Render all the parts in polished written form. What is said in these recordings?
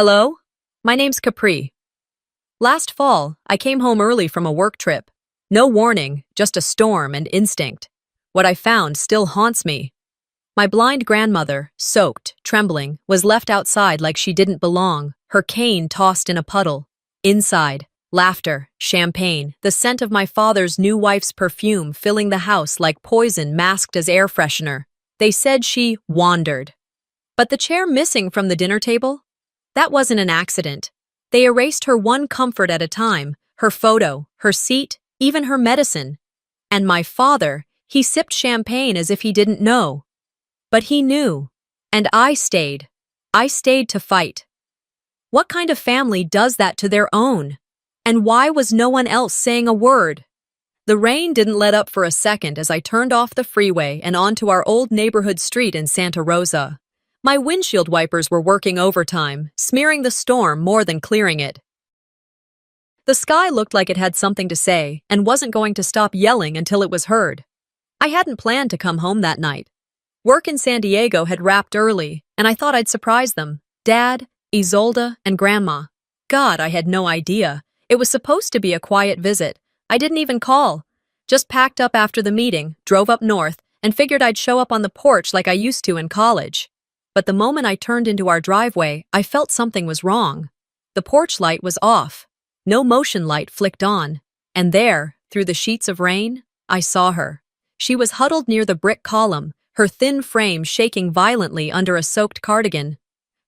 Hello? My name's Capri. Last fall, I came home early from a work trip. No warning, just a storm and instinct. What I found still haunts me. My blind grandmother, soaked, trembling, was left outside like she didn't belong, her cane tossed in a puddle. Inside, laughter, champagne, the scent of my father's new wife's perfume filling the house like poison masked as air freshener. They said she wandered. But the chair missing from the dinner table? That wasn't an accident. They erased her one comfort at a time, her photo, her seat, even her medicine. And my father, he sipped champagne as if he didn't know. But he knew. And I stayed. I stayed to fight. What kind of family does that to their own? And why was no one else saying a word? The rain didn't let up for a second as I turned off the freeway and onto our old neighborhood street in Santa Rosa. My windshield wipers were working overtime, smearing the storm more than clearing it. The sky looked like it had something to say and wasn't going to stop yelling until it was heard. I hadn't planned to come home that night. Work in San Diego had wrapped early, and I thought I'd surprise them. Dad, Isolde, and Grandma. God, I had no idea. It was supposed to be a quiet visit. I didn't even call. Just packed up after the meeting, drove up north, and figured I'd show up on the porch like I used to in college. But the moment I turned into our driveway, I felt something was wrong. The porch light was off. No motion light flicked on. And there, through the sheets of rain, I saw her. She was huddled near the brick column, her thin frame shaking violently under a soaked cardigan.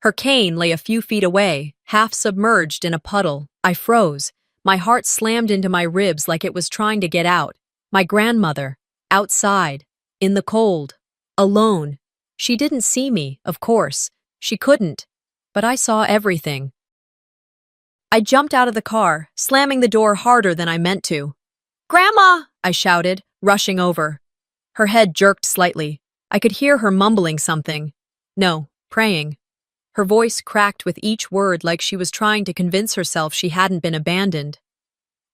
Her cane lay a few feet away, half submerged in a puddle. I froze. My heart slammed into my ribs like it was trying to get out. My grandmother, outside, in the cold, alone. She didn't see me, of course. She couldn't. But I saw everything. I jumped out of the car, slamming the door harder than I meant to. "Grandma!" I shouted, rushing over. Her head jerked slightly. I could hear her mumbling something. No, praying. Her voice cracked with each word like she was trying to convince herself she hadn't been abandoned.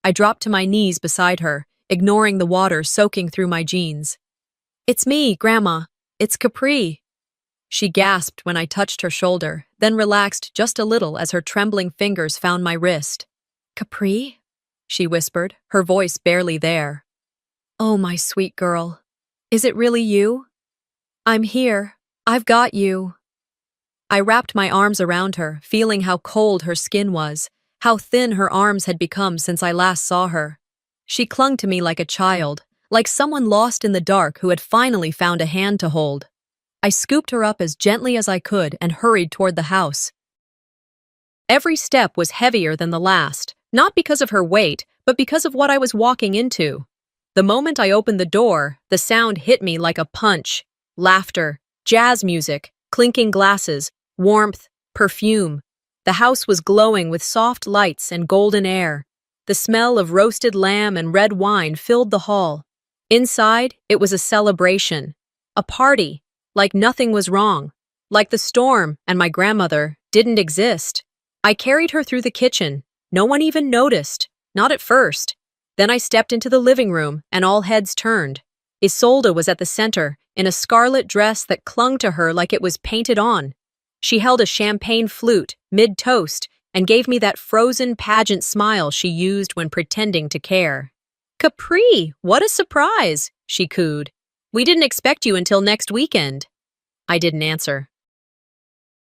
I dropped to my knees beside her, ignoring the water soaking through my jeans. "It's me, Grandma. It's Capri." She gasped when I touched her shoulder, then relaxed just a little as her trembling fingers found my wrist. "Capri?" she whispered, her voice barely there. "Oh, my sweet girl. Is it really you? I'm here. I've got you." I wrapped my arms around her, feeling how cold her skin was, how thin her arms had become since I last saw her. She clung to me like a child, like someone lost in the dark who had finally found a hand to hold. I scooped her up as gently as I could and hurried toward the house. Every step was heavier than the last, not because of her weight, but because of what I was walking into. The moment I opened the door, the sound hit me like a punch. Laughter, jazz music, clinking glasses, warmth, perfume. The house was glowing with soft lights and golden air. The smell of roasted lamb and red wine filled the hall. Inside, it was a celebration, a party, like nothing was wrong, like the storm and my grandmother didn't exist. I carried her through the kitchen. No one even noticed, not at first. Then I stepped into the living room, and all heads turned. Isolde was at the center, in a scarlet dress that clung to her like it was painted on. She held a champagne flute, mid-toast, and gave me that frozen pageant smile she used when pretending to care. "Capri, what a surprise," she cooed. "We didn't expect you until next weekend." I didn't answer.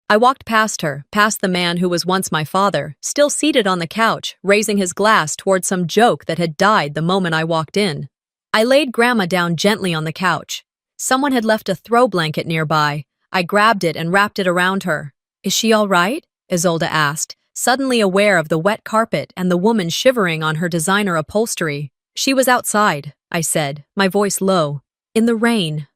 I walked past her, past the man who was once my father, still seated on the couch, raising his glass toward some joke that had died the moment I walked in. I laid Grandma down gently on the couch. Someone had left a throw blanket nearby. I grabbed it and wrapped it around her. "Is she all right?" Isolde asked, suddenly aware of the wet carpet and the woman shivering on her designer upholstery. "She was outside," I said, my voice low. "In the rain."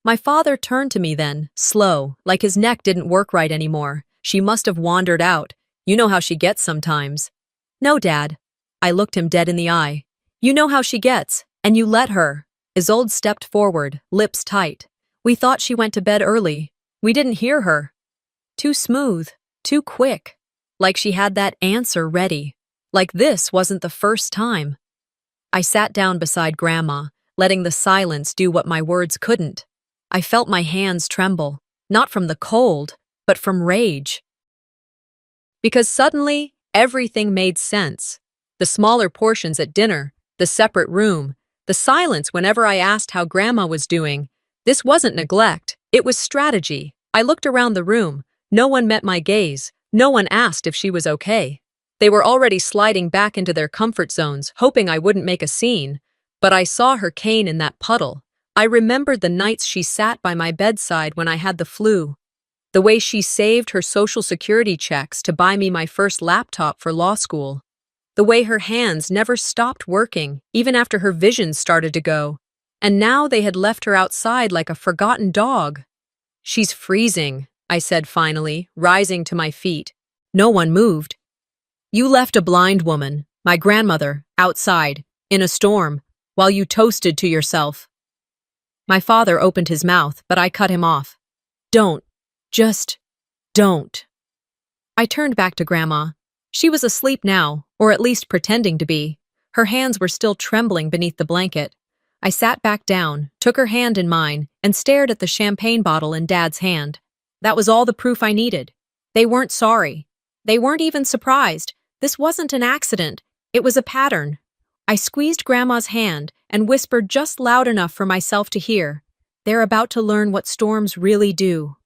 My father turned to me then, slow, like his neck didn't work right anymore. "She must have wandered out. You know how she gets sometimes." "No, Dad." I looked him dead in the eye. "You know how she gets, and you let her." Isolde stepped forward, lips tight. "We thought she went to bed early. We didn't hear her." Too smooth, too quick. Like she had that answer ready. Like this wasn't the first time. I sat down beside Grandma, letting the silence do what my words couldn't. I felt my hands tremble, not from the cold, but from rage. because suddenly everything made sense. The smaller portions at dinner, the separate room, the silence whenever I asked how Grandma was doing. This wasn't neglect, it was strategy. I looked around the room. No one met my gaze. No one asked if she was okay. They were already sliding back into their comfort zones, hoping I wouldn't make a scene. But I saw her cane in that puddle. I remembered the nights she sat by my bedside when I had the flu. The way she saved her Social Security checks to buy me my first laptop for law school. The way her hands never stopped working, even after her vision started to go. And now they had left her outside like a forgotten dog. "She's freezing," I said finally, rising to my feet. No one moved. "You left a blind woman, my grandmother, outside, in a storm, while you toasted to yourself." My father opened his mouth, but I cut him off. "Don't. Just don't." I turned back to Grandma. She was asleep now, or at least pretending to be. Her hands were still trembling beneath the blanket. I sat back down, took her hand in mine, and stared at the champagne bottle in Dad's hand. That was all the proof I needed. They weren't sorry. They weren't even surprised. This wasn't an accident. It was a pattern. I squeezed Grandma's hand and whispered just loud enough for myself to hear. "They're about to learn what storms really do."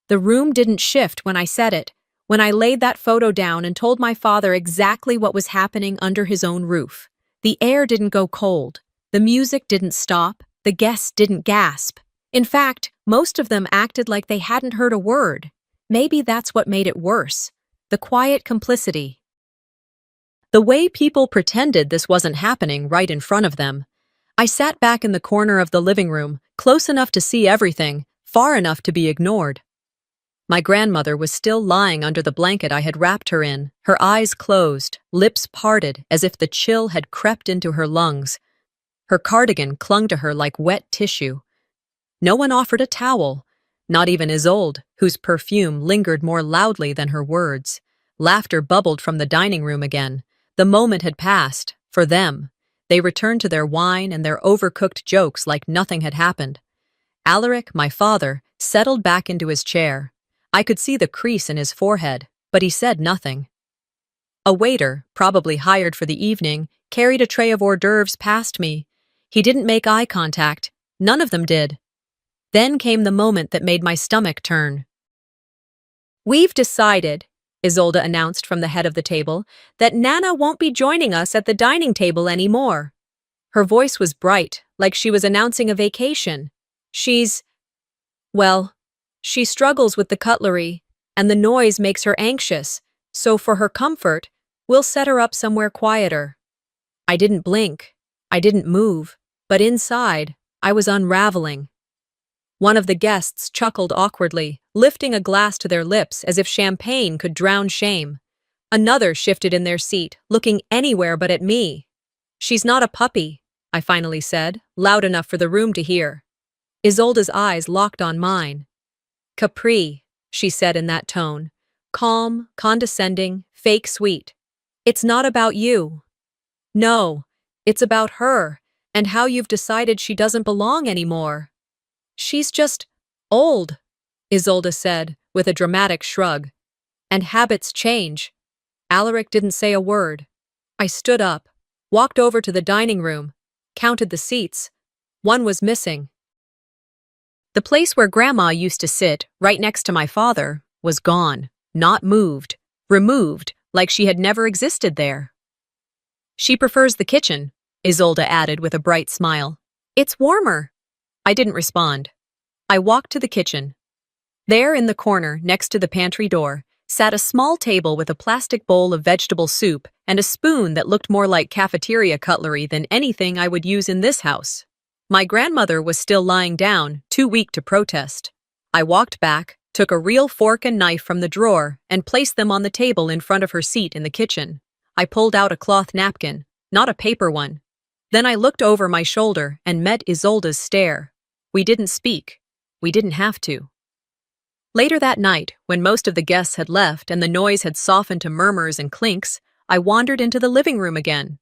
The room didn't shift when I said it, when I laid that photo down and told my father exactly what was happening under his own roof. The air didn't go cold. The music didn't stop. The guests didn't gasp. In fact, most of them acted like they hadn't heard a word. Maybe that's what made it worse. The quiet complicity. The way people pretended this wasn't happening right in front of them. I sat back in the corner of the living room, close enough to see everything, far enough to be ignored. My grandmother was still lying under the blanket I had wrapped her in, her eyes closed, lips parted as if the chill had crept into her lungs. Her cardigan clung to her like wet tissue. No one offered a towel, not even Isolde, whose perfume lingered more loudly than her words. Laughter bubbled from the dining room again. The moment had passed, for them. They returned to their wine and their overcooked jokes like nothing had happened. Alaric, my father, settled back into his chair. I could see the crease in his forehead, but he said nothing. A waiter, probably hired for the evening, carried a tray of hors d'oeuvres past me. He didn't make eye contact. None of them did. Then came the moment that made my stomach turn. "We've decided," Isolde announced from the head of the table, "that Nana won't be joining us at the dining table anymore." Her voice was bright, like she was announcing a vacation. Well, she struggles with the cutlery, and the noise makes her anxious, so for her comfort, we'll set her up somewhere quieter. I didn't blink. I didn't move, but inside, I was unraveling. One of the guests chuckled awkwardly, lifting a glass to their lips as if champagne could drown shame. Another shifted in their seat, looking anywhere but at me. "She's not a puppy," I finally said, loud enough for the room to hear. Isolde's eyes locked on mine. "Capri," she said in that tone, calm, condescending, fake sweet. "It's not about you. No, it's about her, and how you've decided she doesn't belong anymore." "She's just old," Isolde said, with a dramatic shrug. "And habits change." Alaric didn't say a word. I stood up, walked over to the dining room, counted the seats. One was missing. The place where Grandma used to sit, right next to my father, was gone, not moved, removed, like she had never existed there. "She prefers the kitchen," Isolde added with a bright smile. "It's warmer." I didn't respond. I walked to the kitchen. There in the corner, next to the pantry door, sat a small table with a plastic bowl of vegetable soup and a spoon that looked more like cafeteria cutlery than anything I would use in this house. My grandmother was still lying down, too weak to protest. I walked back, took a real fork and knife from the drawer, and placed them on the table in front of her seat in the kitchen. I pulled out a cloth napkin, not a paper one. Then I looked over my shoulder and met Isolde's stare. We didn't speak. We didn't have to. Later that night, when most of the guests had left and the noise had softened to murmurs and clinks, I wandered into the living room again.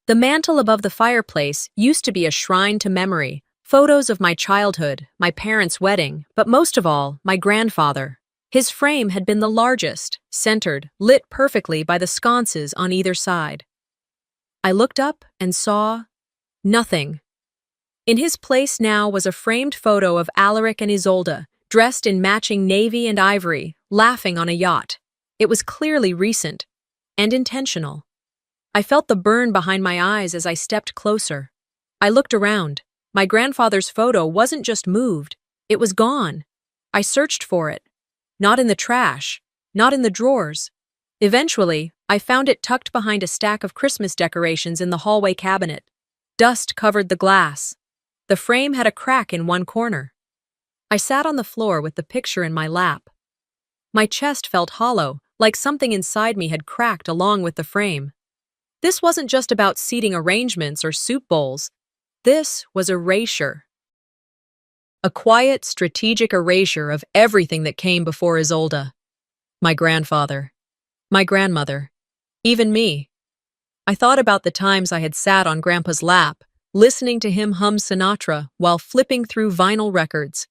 The mantel above the fireplace used to be a shrine to memory, photos of my childhood, my parents' wedding, but most of all, my grandfather. His frame had been the largest, centered, lit perfectly by the sconces on either side. I looked up and saw nothing. In his place now was a framed photo of Alaric and Isolde, dressed in matching navy and ivory, laughing on a yacht. It was clearly recent and intentional. I felt the burn behind my eyes as I stepped closer. I looked around. My grandfather's photo wasn't just moved, it was gone. I searched for it. Not in the trash, not in the drawers. Eventually, I found it tucked behind a stack of Christmas decorations in the hallway cabinet. Dust covered the glass. The frame had a crack in one corner. I sat on the floor with the picture in my lap. My chest felt hollow, like something inside me had cracked along with the frame. This wasn't just about seating arrangements or soup bowls. This was erasure. A quiet, strategic erasure of everything that came before Isolde. My grandfather. My grandmother. Even me. I thought about the times I had sat on Grandpa's lap, listening to him hum Sinatra while flipping through vinyl records.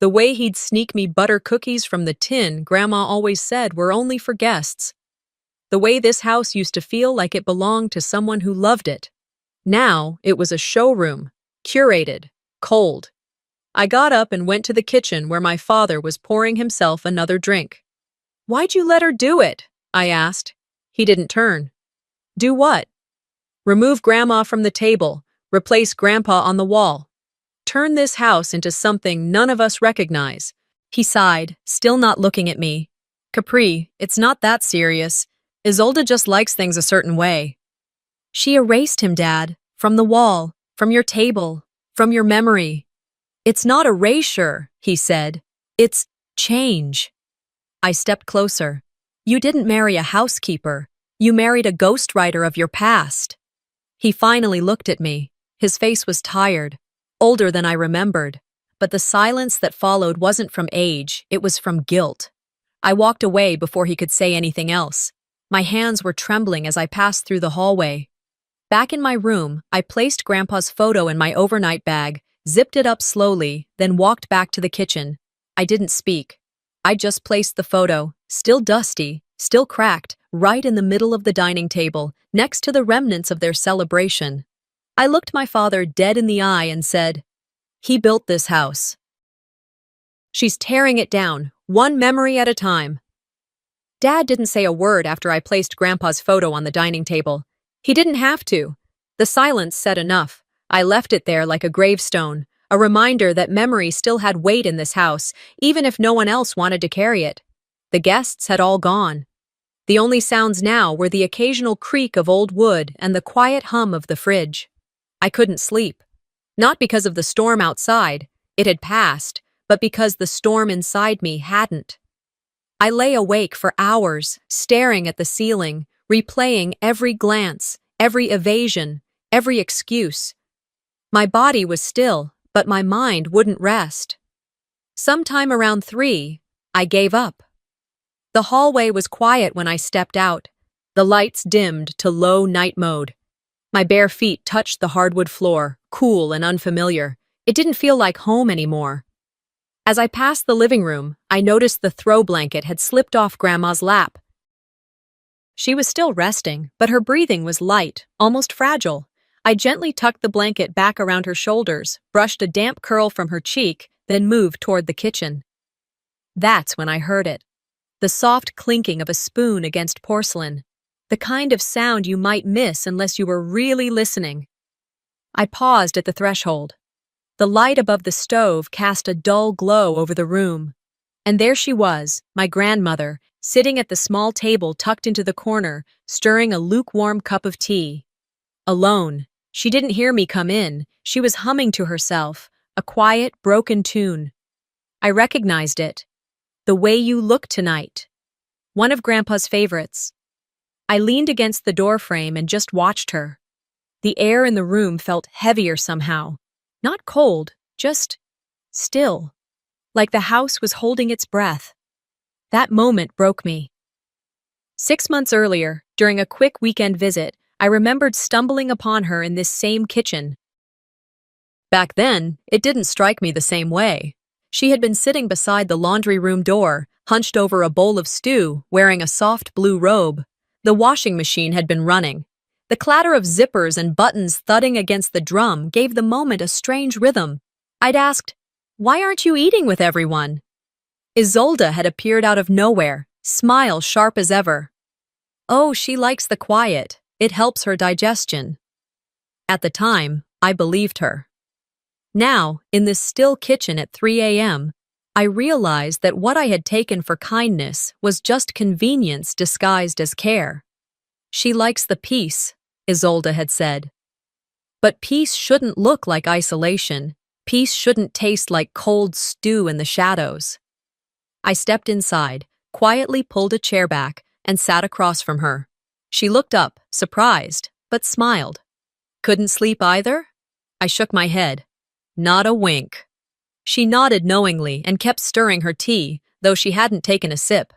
The way he'd sneak me butter cookies from the tin Grandma always said were only for guests. The way this house used to feel like it belonged to someone who loved it. Now, it was a showroom, curated, cold. I got up and went to the kitchen where my father was pouring himself another drink. "Why'd you let her do it?" I asked. He didn't turn. "Do what?" "Remove Grandma from the table, replace Grandpa on the wall. Turn this house into something none of us recognize." He sighed, still not looking at me. "Capri, it's not that serious. Isolde just likes things a certain way." "She erased him, Dad. From the wall, from your table, from your memory." "It's not erasure," he said. "It's change." I stepped closer. "You didn't marry a housekeeper. You married a ghostwriter of your past." He finally looked at me. His face was tired, older than I remembered. But the silence that followed wasn't from age, it was from guilt. I walked away before he could say anything else. My hands were trembling as I passed through the hallway. Back in my room, I placed Grandpa's photo in my overnight bag, zipped it up slowly, then walked back to the kitchen. I didn't speak. I just placed the photo, still dusty, still cracked, right in the middle of the dining table, next to the remnants of their celebration. I looked my father dead in the eye and said, "He built this house. She's tearing it down, one memory at a time." Dad didn't say a word after I placed Grandpa's photo on the dining table. He didn't have to. The silence said enough. I left it there like a gravestone, a reminder that memory still had weight in this house, even if no one else wanted to carry it. The guests had all gone. The only sounds now were the occasional creak of old wood and the quiet hum of the fridge. I couldn't sleep. Not because of the storm outside, it had passed, but because the storm inside me hadn't. I lay awake for hours, staring at the ceiling, replaying every glance, every evasion, every excuse. My body was still, but my mind wouldn't rest. Sometime around 3, I gave up. The hallway was quiet when I stepped out. The lights dimmed to low night mode. My bare feet touched the hardwood floor, cool and unfamiliar. It didn't feel like home anymore. As I passed the living room, I noticed the throw blanket had slipped off Grandma's lap. She was still resting, but her breathing was light, almost fragile. I gently tucked the blanket back around her shoulders, brushed a damp curl from her cheek, then moved toward the kitchen. That's when I heard it. The soft clinking of a spoon against porcelain. The kind of sound you might miss unless you were really listening. I paused at the threshold. The light above the stove cast a dull glow over the room. And there she was, my grandmother, sitting at the small table tucked into the corner, stirring a lukewarm cup of tea. Alone. She didn't hear me come in. She was humming to herself, a quiet, broken tune. I recognized it. "The Way You Look Tonight." One of Grandpa's favorites. I leaned against the doorframe and just watched her. The air in the room felt heavier somehow. Not cold, just still. Like the house was holding its breath. That moment broke me. 6 months earlier, during a quick weekend visit, I remembered stumbling upon her in this same kitchen. Back then, it didn't strike me the same way. She had been sitting beside the laundry room door, hunched over a bowl of stew, wearing a soft blue robe. The washing machine had been running. The clatter of zippers and buttons thudding against the drum gave the moment a strange rhythm. I'd asked, "Why aren't you eating with everyone?" Isolde had appeared out of nowhere, smile sharp as ever. "Oh, she likes the quiet. It helps her digestion." At the time, I believed her. Now, in this still kitchen at 3 a.m., I realized that what I had taken for kindness was just convenience disguised as care. "She likes the peace," Isolde had said. But peace shouldn't look like isolation. Peace shouldn't taste like cold stew in the shadows. I stepped inside, quietly pulled a chair back, and sat across from her. She looked up, surprised, but smiled. "Couldn't sleep either?" I shook my head. "Not a wink." She nodded knowingly and kept stirring her tea, though she hadn't taken a sip.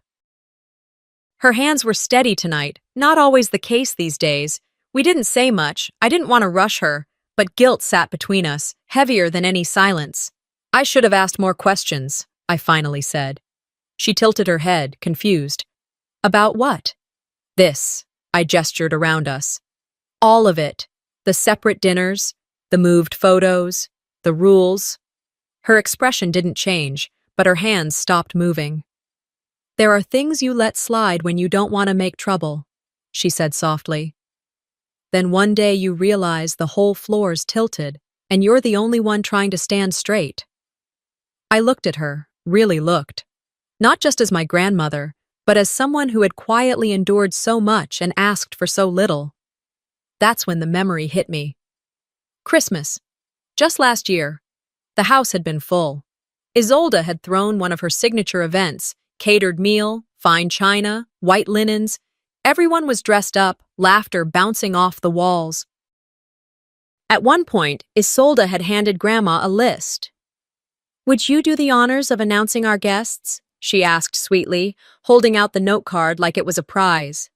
Her hands were steady tonight, not always the case these days. We didn't say much, I didn't want to rush her, but guilt sat between us, heavier than any silence. "I should have asked more questions," I finally said. She tilted her head, confused. "About what?" "This," I gestured around us. "All of it. The separate dinners, the moved photos, the rules." Her expression didn't change, but her hands stopped moving. "There are things you let slide when you don't want to make trouble," she said softly. "Then one day you realize the whole floor's tilted, and you're the only one trying to stand straight." I looked at her, really looked. Not just as my grandmother, but as someone who had quietly endured so much and asked for so little. That's when the memory hit me. Christmas. Just last year. The house had been full. Isolde had thrown one of her signature events, catered meal, fine china, white linens. Everyone was dressed up, laughter bouncing off the walls. At one point, Isolde had handed Grandma a list. "Would you do the honors of announcing our guests?" she asked sweetly, holding out the note card like it was a prize.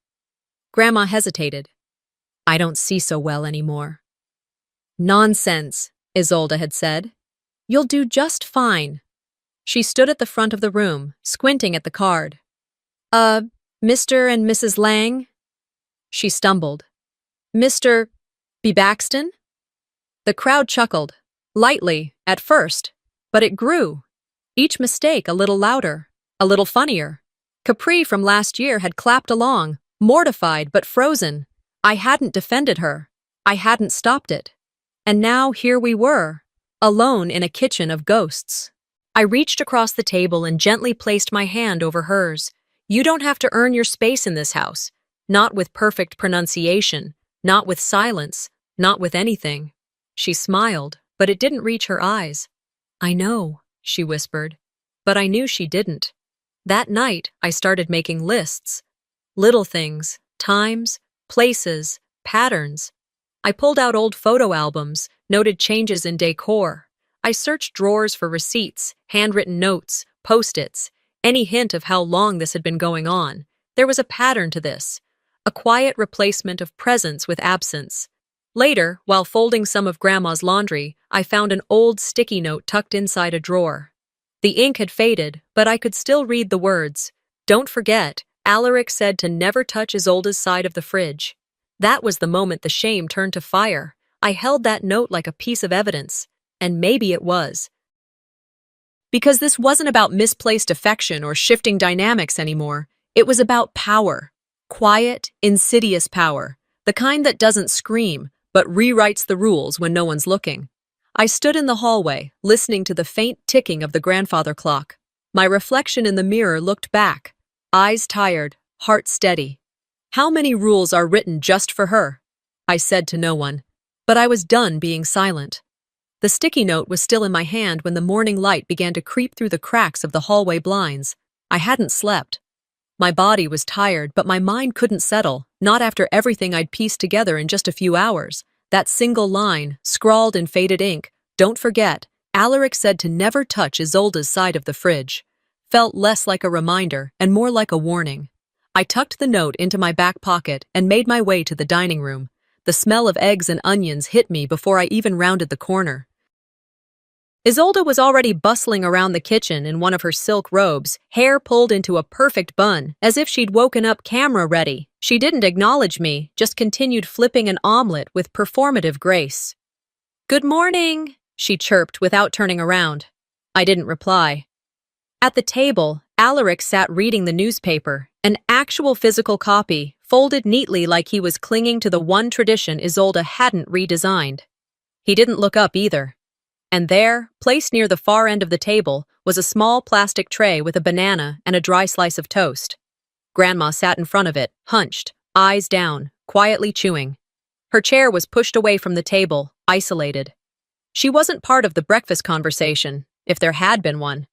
Grandma hesitated. "I don't see so well anymore." "Nonsense," Isolde had said. "You'll do just fine." She stood at the front of the room, squinting at the card. Mr. and Mrs. Lang?" She stumbled. "Mr. B. Baxton?" The crowd chuckled, lightly, at first, but it grew. Each mistake a little louder, a little funnier. Capri from last year had clapped along, mortified but frozen. I hadn't defended her. I hadn't stopped it. And now here we were, alone in a kitchen of ghosts. I reached across the table and gently placed my hand over hers. "You don't have to earn your space in this house. Not with perfect pronunciation, not with silence, not with anything." She smiled, but it didn't reach her eyes. "I know," she whispered, but I knew she didn't. That night, I started making lists. Little things, times, places, patterns. I pulled out old photo albums, noted changes in decor. I searched drawers for receipts, handwritten notes, post-its, any hint of how long this had been going on. There was a pattern to this, a quiet replacement of presence with absence. Later, while folding some of Grandma's laundry, I found an old sticky note tucked inside a drawer. The ink had faded, but I could still read the words. "Don't forget, Alaric said to never touch Isolde's side of the fridge." That was the moment the shame turned to fire. I held that note like a piece of evidence, and maybe it was. Because this wasn't about misplaced affection or shifting dynamics anymore. It was about power. Quiet, insidious power. The kind that doesn't scream, but rewrites the rules when no one's looking. I stood in the hallway, listening to the faint ticking of the grandfather clock. My reflection in the mirror looked back, eyes tired, heart steady. How many rules are written just for her? I said to no one, but I was done being silent. The sticky note was still in my hand when the morning light began to creep through the cracks of the hallway blinds. I hadn't slept. My body was tired, but my mind couldn't settle, not after everything I'd pieced together in just a few hours. That single line, scrawled in faded ink, "Don't forget, Alaric said to never touch Isolde's side of the fridge," felt less like a reminder and more like a warning. I tucked the note into my back pocket and made my way to the dining room. The smell of eggs and onions hit me before I even rounded the corner. Isolde was already bustling around the kitchen in one of her silk robes, hair pulled into a perfect bun, as if she'd woken up camera ready. She didn't acknowledge me, just continued flipping an omelet with performative grace. "Good morning," she chirped without turning around. I didn't reply. At the table, Alaric sat reading the newspaper, an actual physical copy, folded neatly like he was clinging to the one tradition Isolde hadn't redesigned. He didn't look up either. And there, placed near the far end of the table, was a small plastic tray with a banana and a dry slice of toast. Grandma sat in front of it, hunched, eyes down, quietly chewing. Her chair was pushed away from the table, isolated. She wasn't part of the breakfast conversation, if there had been one.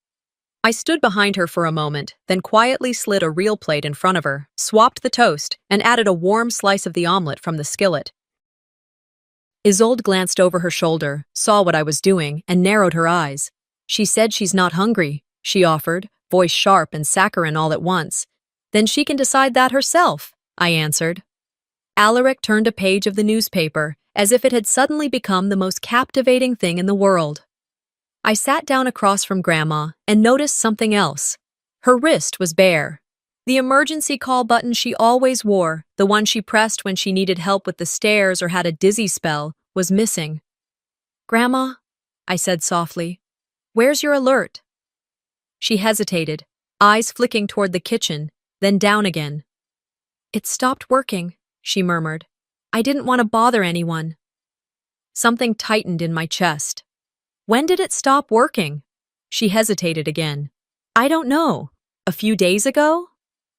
I stood behind her for a moment, then quietly slid a real plate in front of her, swapped the toast, and added a warm slice of the omelet from the skillet. Isolde glanced over her shoulder, saw what I was doing, and narrowed her eyes. "She said she's not hungry," she offered, voice sharp and saccharine all at once. "Then she can decide that herself," I answered. Alaric turned a page of the newspaper, as if it had suddenly become the most captivating thing in the world. I sat down across from Grandma and noticed something else. Her wrist was bare. The emergency call button she always wore, the one she pressed when she needed help with the stairs or had a dizzy spell, was missing. "Grandma," I said softly, "where's your alert?" She hesitated, eyes flicking toward the kitchen, then down again. "It stopped working," she murmured. "I didn't want to bother anyone." Something tightened in my chest. "When did it stop working?" She hesitated again. "I don't know. A few days ago?"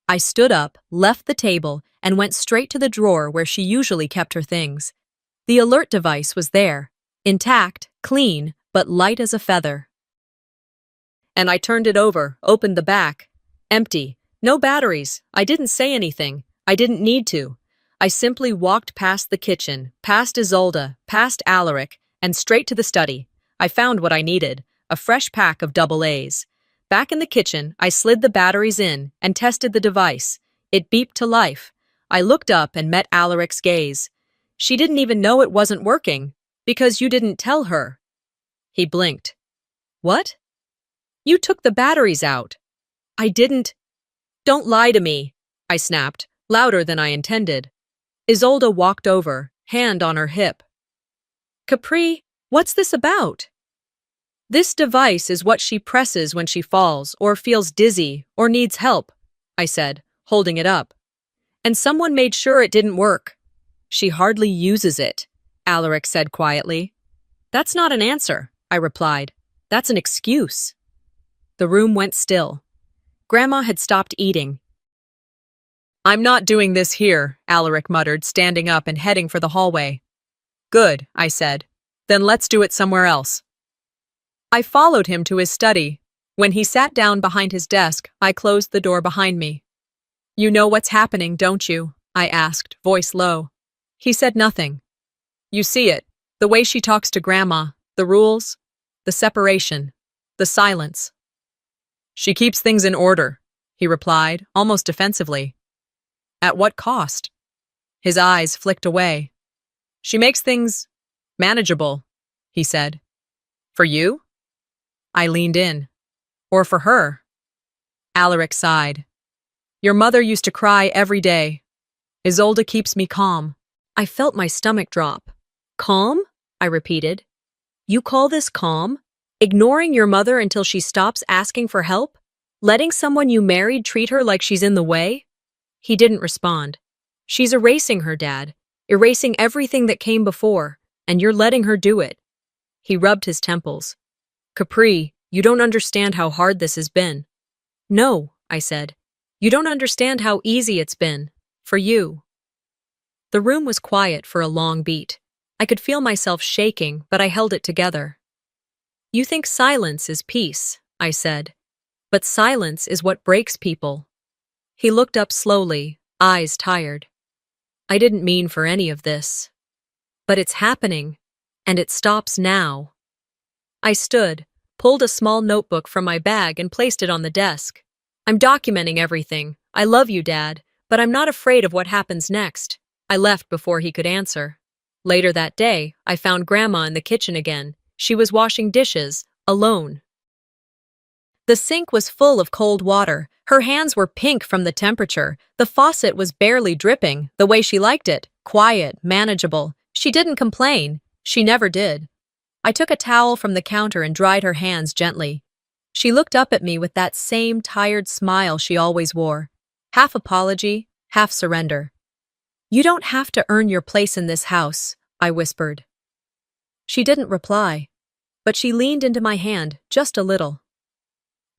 I stood up, left the table, and went straight to the drawer where she usually kept her things. The alert device was there, intact, clean, but light as a feather. And I turned it over, opened the back. Empty. No batteries. I didn't say anything. I didn't need to. I simply walked past the kitchen, past Isolde, past Alaric, and straight to the study. I found what I needed, a fresh pack of AA. Back in the kitchen, I slid the batteries in and tested the device. It beeped to life. I looked up and met Alaric's gaze. "She didn't even know it wasn't working, because you didn't tell her." He blinked. "What?" "You took the batteries out." "I didn't." "Don't lie to me," I snapped, louder than I intended. Isolde walked over, hand on her hip. "Capri, what's this about?" "This device is what she presses when she falls, or feels dizzy, or needs help," I said, holding it up. "And someone made sure it didn't work." "She hardly uses it," Alaric said quietly. "That's not an answer," I replied. "That's an excuse." The room went still. Grandma had stopped eating. "I'm not doing this here," Alaric muttered, standing up and heading for the hallway. "Good," I said. "Then let's do it somewhere else." I followed him to his study. When he sat down behind his desk, I closed the door behind me. "You know what's happening, don't you?" I asked, voice low. He said nothing. "You see it, the way she talks to Grandma, the rules, the separation, the silence." "She keeps things in order," he replied, almost defensively. "At what cost?" His eyes flicked away. "She makes things manageable," he said. "For you?" I leaned in. "Or for her?" Alaric sighed. "Your mother used to cry every day. Isolde keeps me calm." I felt my stomach drop. "Calm?" I repeated. "You call this calm? Ignoring your mother until she stops asking for help? Letting someone you married treat her like she's in the way?" He didn't respond. "She's erasing her, Dad. Erasing everything that came before, and you're letting her do it." He rubbed his temples. "Capri, you don't understand how hard this has been." "No," I said. "You don't understand how easy it's been. For you." The room was quiet for a long beat. I could feel myself shaking, but I held it together. "You think silence is peace," I said. "But silence is what breaks people." He looked up slowly, eyes tired. "I didn't mean for any of this. But it's happening, and it stops now." I stood, pulled a small notebook from my bag and placed it on the desk. "I'm documenting everything. I love you, Dad, but I'm not afraid of what happens next." I left before he could answer. Later that day, I found Grandma in the kitchen again. She was washing dishes, alone. The sink was full of cold water. Her hands were pink from the temperature. The faucet was barely dripping, the way she liked it. Quiet, manageable. She didn't complain. She never did. I took a towel from the counter and dried her hands gently. She looked up at me with that same tired smile she always wore. Half apology, half surrender. "You don't have to earn your place in this house," I whispered. She didn't reply, but she leaned into my hand just a little.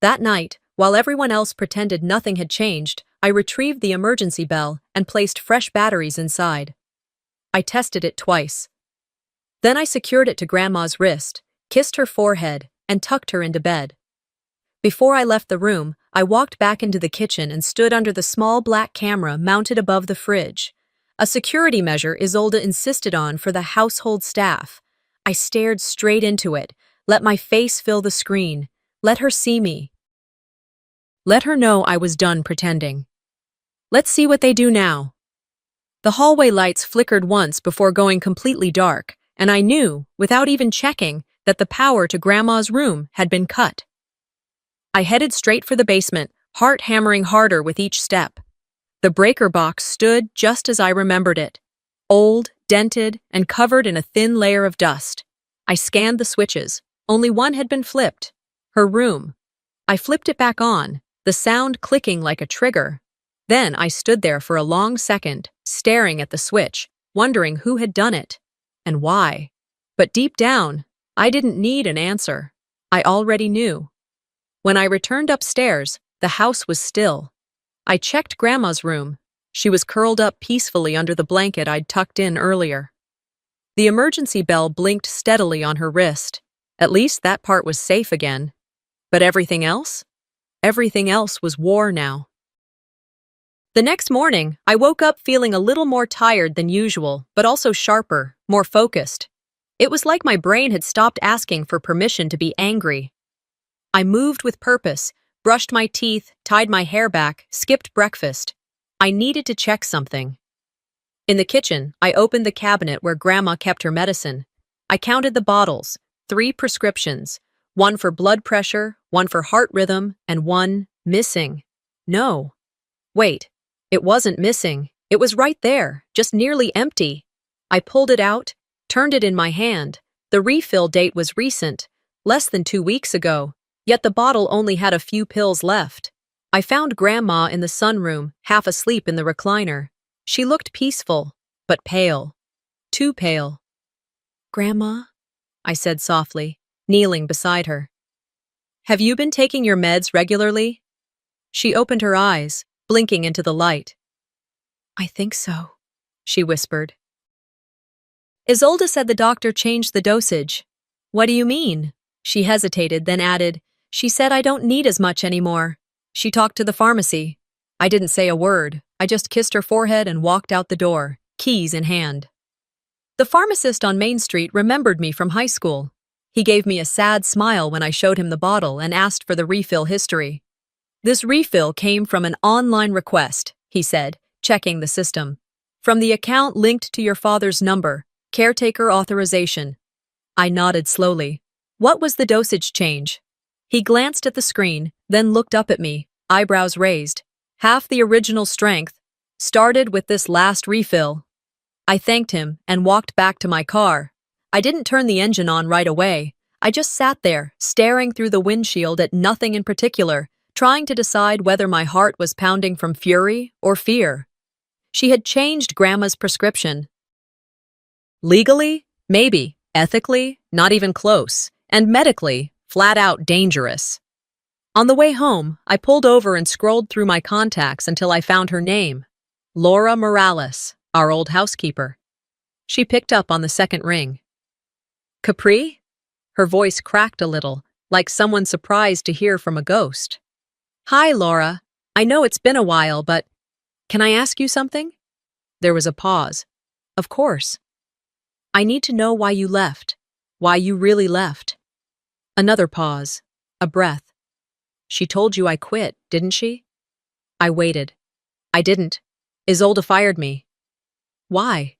That night, while everyone else pretended nothing had changed, I retrieved the emergency bell and placed fresh batteries inside. I tested it twice. Then I secured it to Grandma's wrist, kissed her forehead, and tucked her into bed. Before I left the room, I walked back into the kitchen and stood under the small black camera mounted above the fridge, a security measure Isolde insisted on for the household staff. I stared straight into it, let my face fill the screen, let her see me. Let her know I was done pretending. Let's see what they do now. The hallway lights flickered once before going completely dark, and I knew, without even checking, that the power to Grandma's room had been cut. I headed straight for the basement, heart hammering harder with each step. The breaker box stood just as I remembered it, old, dented, and covered in a thin layer of dust. I scanned the switches. Only one had been flipped. Her room. I flipped it back on, the sound clicking like a trigger. Then I stood there for a long second, staring at the switch, wondering who had done it, and why. But deep down, I didn't need an answer. I already knew. When I returned upstairs, the house was still. I checked Grandma's room. She was curled up peacefully under the blanket I'd tucked in earlier. The emergency bell blinked steadily on her wrist. At least that part was safe again. But everything else? Everything else was war now. The next morning, I woke up feeling a little more tired than usual, but also sharper, more focused. It was like my brain had stopped asking for permission to be angry. I moved with purpose, brushed my teeth, tied my hair back, skipped breakfast. I needed to check something. In the kitchen, I opened the cabinet where Grandma kept her medicine. I counted the bottles, 3 prescriptions, one for blood pressure, one for heart rhythm, and one missing. No. Wait, it wasn't missing. It was right there, just nearly empty. I pulled it out, turned it in my hand. The refill date was recent, less than 2 weeks ago, yet the bottle only had a few pills left. I found Grandma in the sunroom, half asleep in the recliner. She looked peaceful, but pale. Too pale. "Grandma?" I said softly, kneeling beside her. "Have you been taking your meds regularly?" She opened her eyes, blinking into the light. "I think so," she whispered. "Isolde said the doctor changed the dosage." "What do you mean?" She hesitated, then added, "She said I don't need as much anymore. She talked to the pharmacy." I didn't say a word. I just kissed her forehead and walked out the door, keys in hand. The pharmacist on Main Street remembered me from high school. He gave me a sad smile when I showed him the bottle and asked for the refill history. "This refill came from an online request," he said, checking the system. "From the account linked to your father's number, caretaker authorization." I nodded slowly. "What was the dosage change?" He glanced at the screen, then looked up at me, eyebrows raised. "Half the original strength. Started with this last refill." I thanked him and walked back to my car. I didn't turn the engine on right away. I just sat there, staring through the windshield at nothing in particular, trying to decide whether my heart was pounding from fury or fear. She had changed Grandma's prescription. Legally? Maybe. Ethically? Not even close. And medically? Flat out dangerous. On the way home, I pulled over and scrolled through my contacts until I found her name. Laura Morales, our old housekeeper. She picked up on the second ring. "Capri?" Her voice cracked a little, like someone surprised to hear from a ghost. "Hi, Laura. I know it's been a while, but can I ask you something?" There was a pause. "Of course." "I need to know why you left. Why you really left." Another pause. A breath. "She told you I quit, didn't she?" I waited. "I didn't. Isolde fired me." "Why?"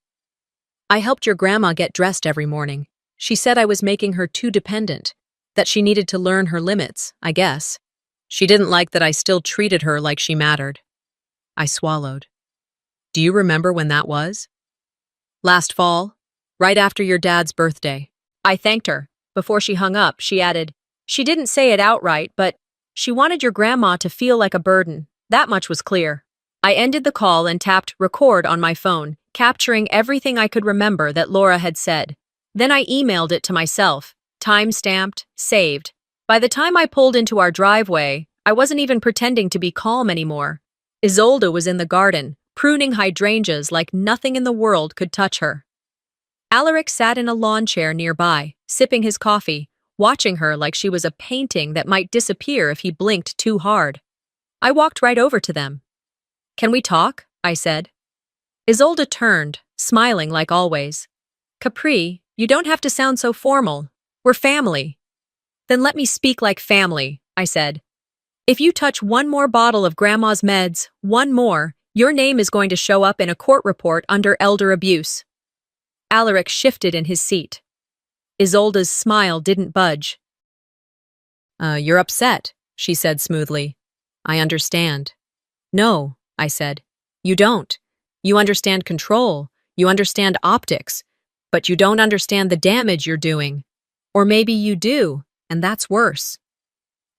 "I helped your grandma get dressed every morning. She said I was making her too dependent. That she needed to learn her limits, I guess. She didn't like that I still treated her like she mattered. I swallowed. Do you remember when that was? Last fall, right after your dad's birthday. I thanked her. Before she hung up, she added, she didn't say it outright, but she wanted your grandma to feel like a burden. That much was clear. I ended the call and tapped record on my phone, capturing everything I could remember that Laura had said. Then I emailed it to myself, time-stamped, saved. By the time I pulled into our driveway, I wasn't even pretending to be calm anymore. Isolde was in the garden, pruning hydrangeas like nothing in the world could touch her. Alaric sat in a lawn chair nearby, sipping his coffee, watching her like she was a painting that might disappear if he blinked too hard. I walked right over to them. Can we talk? I said. Isolde turned, smiling like always. Capri, you don't have to sound so formal. We're family. Then let me speak like family, I said. If you touch one more bottle of Grandma's meds, one more, your name is going to show up in a court report under elder abuse. Alaric shifted in his seat. Isolde's smile didn't budge. You're upset, she said smoothly. I understand. No, I said. You don't. You understand control. You understand optics. But you don't understand the damage you're doing. Or maybe you do, and that's worse.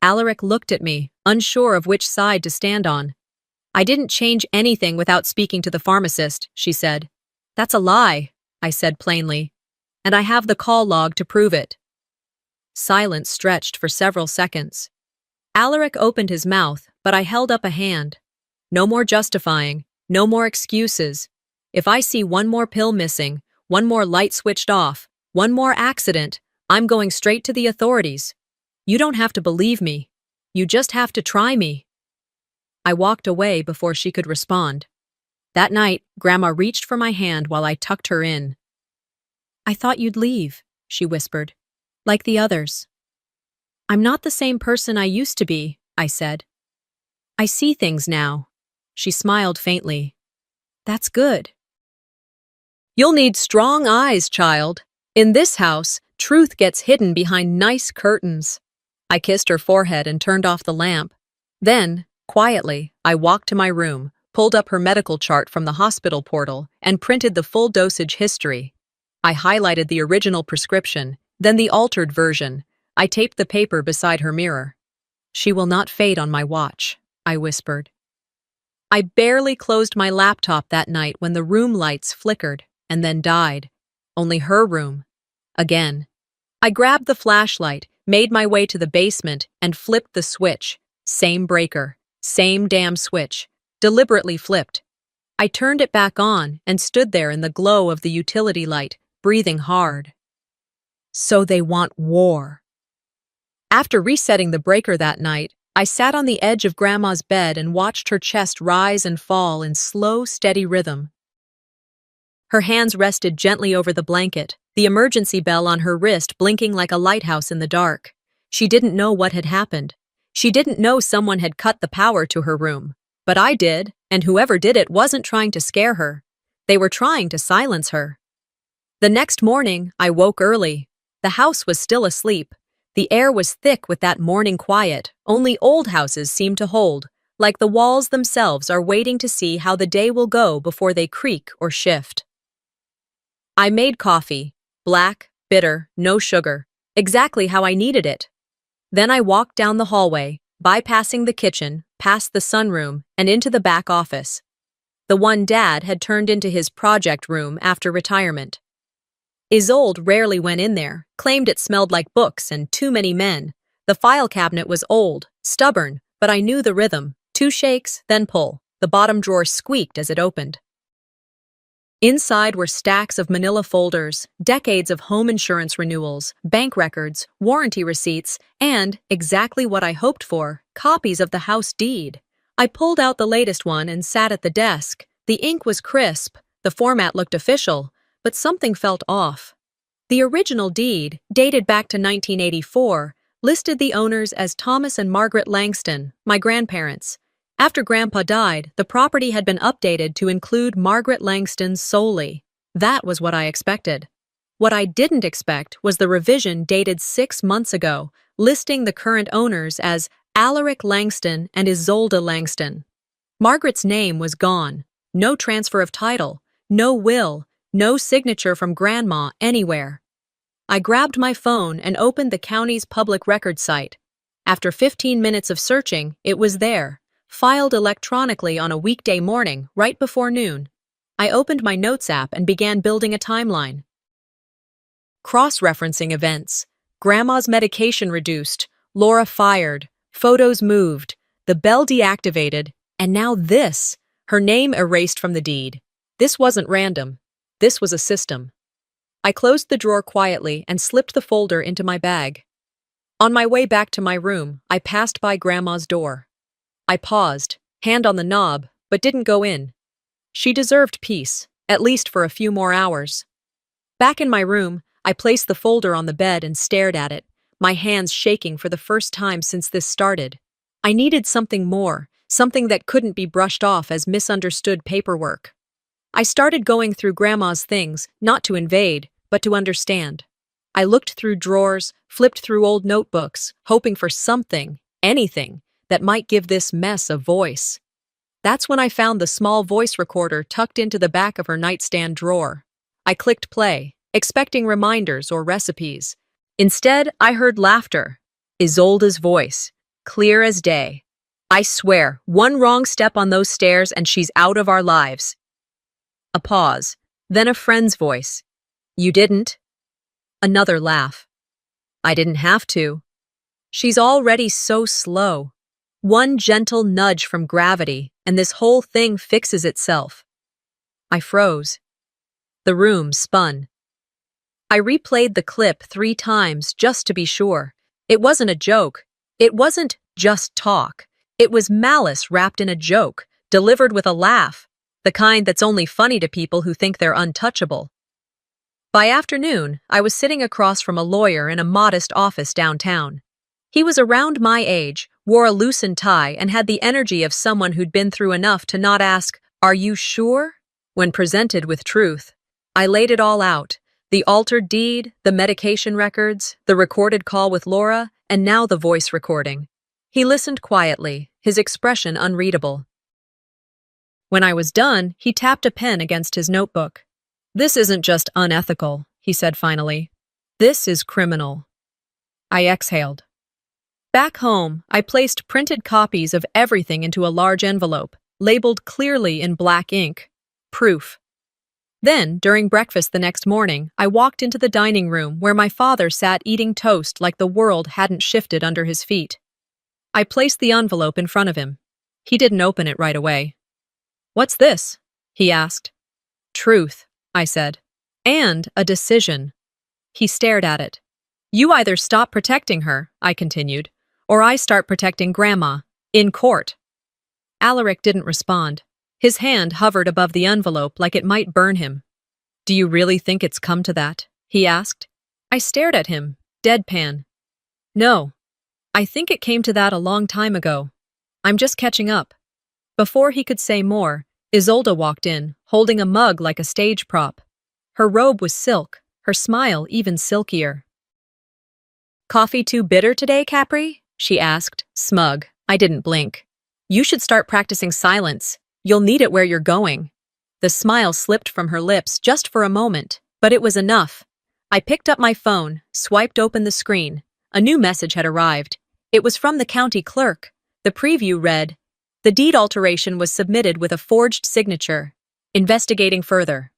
Alaric looked at me, unsure of which side to stand on. I didn't change anything without speaking to the pharmacist, she said. That's a lie, I said plainly. And I have the call log to prove it. Silence stretched for several seconds. Alaric opened his mouth, but I held up a hand. No more justifying, no more excuses. If I see one more pill missing, one more light switched off, one more accident, I'm going straight to the authorities. You don't have to believe me. You just have to try me. I walked away before she could respond. That night, Grandma reached for my hand while I tucked her in. I thought you'd leave, she whispered, like the others. I'm not the same person I used to be, I said. I see things now. She smiled faintly. That's good. You'll need strong eyes, child. In this house, truth gets hidden behind nice curtains. I kissed her forehead and turned off the lamp. Then, quietly, I walked to my room, pulled up her medical chart from the hospital portal, and printed the full dosage history. I highlighted the original prescription, then the altered version. I taped the paper beside her mirror. She will not fade on my watch, I whispered. I barely closed my laptop that night when the room lights flickered and then died. Only her room. Again. I grabbed the flashlight, made my way to the basement, and flipped the switch. Same breaker, same damn switch, deliberately flipped. I turned it back on and stood there in the glow of the utility light, breathing hard. So they want war. After resetting the breaker that night, I sat on the edge of Grandma's bed and watched her chest rise and fall in slow, steady rhythm. Her hands rested gently over the blanket, the emergency bell on her wrist blinking like a lighthouse in the dark. She didn't know what had happened. She didn't know someone had cut the power to her room. But I did, and whoever did it wasn't trying to scare her. They were trying to silence her. The next morning, I woke early. The house was still asleep. The air was thick with that morning quiet only old houses seem to hold, like the walls themselves are waiting to see how the day will go before they creak or shift. I made coffee, black, bitter, no sugar, exactly how I needed it. Then I walked down the hallway, bypassing the kitchen, past the sunroom, and into the back office. The one Dad had turned into his project room after retirement. Isolde rarely went in there, claimed it smelled like books and too many men. The file cabinet was old, stubborn, but I knew the rhythm. 2 shakes, then pull. The bottom drawer squeaked as it opened. Inside were stacks of manila folders, decades of home insurance renewals, bank records, warranty receipts, and, exactly what I hoped for, copies of the house deed. I pulled out the latest one and sat at the desk. The ink was crisp, the format looked official, but something felt off. The original deed, dated back to 1984, listed the owners as Thomas and Margaret Langston, my grandparents. After Grandpa died, the property had been updated to include Margaret Langston solely. That was what I expected. What I didn't expect was the revision dated 6 months ago, listing the current owners as Alaric Langston and Isolde Langston. Margaret's name was gone. No transfer of title, no will, no signature from Grandma anywhere. I grabbed my phone and opened the county's public record site. After 15 minutes of searching, it was there, filed electronically on a weekday morning, right before noon. I opened my Notes app and began building a timeline. Cross-referencing events. Grandma's medication reduced, Laura fired, photos moved, the bell deactivated, and now this, her name erased from the deed. This wasn't random. This was a system. I closed the drawer quietly and slipped the folder into my bag. On my way back to my room, I passed by Grandma's door. I paused, hand on the knob, but didn't go in. She deserved peace, at least for a few more hours. Back in my room, I placed the folder on the bed and stared at it, my hands shaking for the first time since this started. I needed something more, something that couldn't be brushed off as misunderstood paperwork. I started going through Grandma's things, not to invade, but to understand. I looked through drawers, flipped through old notebooks, hoping for something, anything, that might give this mess a voice. That's when I found the small voice recorder tucked into the back of her nightstand drawer. I clicked play, expecting reminders or recipes. Instead, I heard laughter. Isolde's voice, clear as day. I swear, one wrong step on those stairs and she's out of our lives. A pause, then a friend's voice. You didn't? Another laugh. I didn't have to. She's already so slow. One gentle nudge from gravity, and this whole thing fixes itself. I froze. The room spun. I replayed the clip 3 times just to be sure. It wasn't a joke. It wasn't just talk. It was malice wrapped in a joke, delivered with a laugh, the kind that's only funny to people who think they're untouchable. By afternoon, I was sitting across from a lawyer in a modest office downtown. He was around my age, wore a loosened tie, and had the energy of someone who'd been through enough to not ask, "Are you sure?" when presented with truth. I laid it all out. The altered deed, the medication records, the recorded call with Laura, and now the voice recording. He listened quietly, his expression unreadable. When I was done, he tapped a pen against his notebook. "This isn't just unethical," he said finally. "This is criminal." I exhaled. Back home, I placed printed copies of everything into a large envelope, labeled clearly in black ink. Proof. Then, during breakfast the next morning, I walked into the dining room where my father sat eating toast like the world hadn't shifted under his feet. I placed the envelope in front of him. He didn't open it right away. "What's this?" he asked. "Truth," I said. "And a decision." He stared at it. "You either stop protecting her," I continued, "or I start protecting Grandma. In court." Alaric didn't respond. His hand hovered above the envelope like it might burn him. "Do you really think it's come to that?" he asked. I stared at him, deadpan. "No. I think it came to that a long time ago. I'm just catching up." Before he could say more, Isolde walked in, holding a mug like a stage prop. Her robe was silk, her smile even silkier. "Coffee too bitter today, Capri?" she asked, smug. I didn't blink. "You should start practicing silence. You'll need it where you're going." The smile slipped from her lips just for a moment, but it was enough. I picked up my phone, swiped open the screen. A new message had arrived. It was from the county clerk. The preview read, "The deed alteration was submitted with a forged signature. Investigating further."